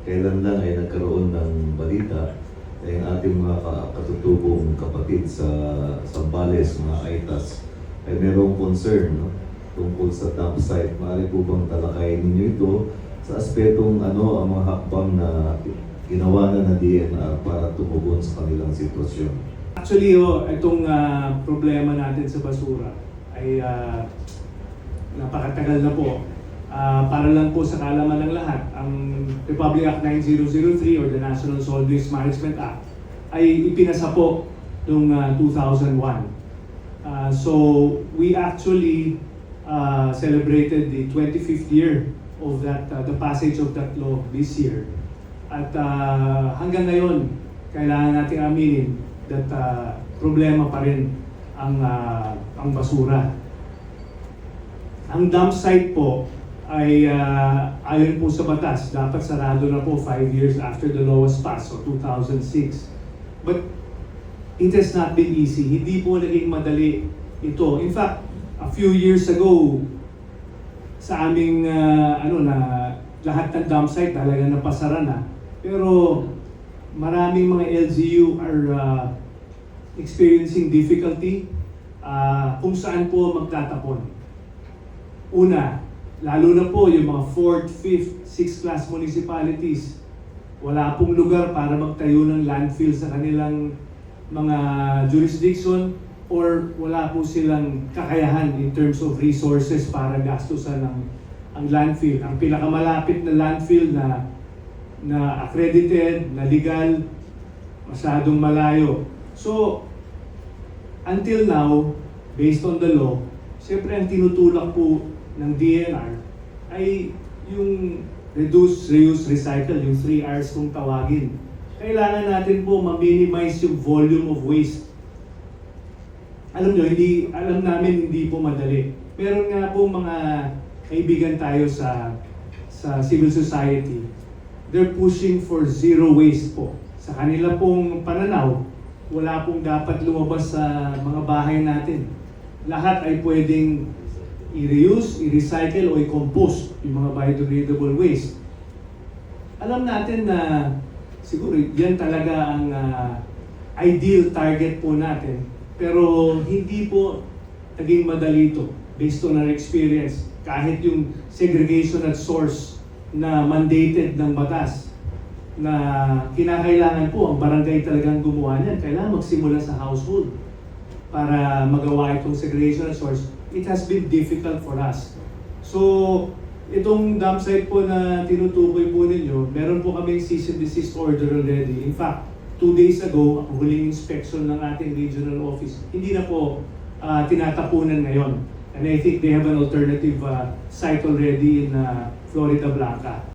kailan lang ay nagkaroon ng balita ay ang ating mga katutubong kapatid sa Zambales, mga Aitas, ay merong concern, no, tungkol sa dump site. Maaari po bang talakayin ninyo ito sa aspetong ang mga hakbang na ginawa na ng DNR para tumugon sa kanilang sitwasyon? Actually, itong problema natin sa basura ay napakatagal na po. Para lang po sa kaalaman ng lahat, ang Republic Act 9003 or the National Solid Waste Management Act ay ipinasa po noong 2001. So we actually celebrated the 25th year of that, the passage of that law this year. At hanggang ngayon, kailangan nating aminin that problema pa rin ang basura. Ang dump site po ay ayon po sa batas, dapat sarado na po 5 years after the law was passed, so 2006. But it has not been easy. Hindi po naging madali ito. In fact, a few years ago, sa aming lahat ng dump site talaga napasara na. Pero maraming mga LGU are experiencing difficulty kung saan po magtatapon. Una, lalo na po yung mga 4th, 5th, 6th class municipalities, wala pong lugar para magtayo ng landfill sa kanilang mga jurisdiction or wala po silang kakayahan in terms of resources para gastusan ang landfill. Ang pinakamalapit na landfill na accredited, na legal, masyadong malayo. So, until now, based on the law, siyempre ang tinutulak po ng DNR ay yung reduce, reuse, recycle, yung 3 R's kung tawagin. Kailangan natin po ma-minimize yung volume of waste. Alam nyo, alam namin hindi po madali. Meron nga po mga kaibigan tayo sa civil society. They're pushing for zero waste po. Sa kanila pong pananaw, wala pong dapat lumabas sa mga bahay natin. Lahat ay pwedeng i-reuse, i-recycle o i-compost yung mga biodegradable waste. Alam natin na siguro yan talaga ang ideal target po natin. Pero hindi po naging madali ito based on our experience. Kahit yung segregation at source na mandated ng batas na kinakailangan po ang barangay talagang gumawa niyan. Kailangan magsimula sa household para magawa itong segregation at source. It has been difficult for us. So, itong dump site po na tinutukoy po ninyo, meron po kaming cease and desist order already. In fact, 2 days ago, ang huling inspection ng ating regional office, hindi na po tinatapunan ngayon. And I think they have an alternative site already in Florida Blanca.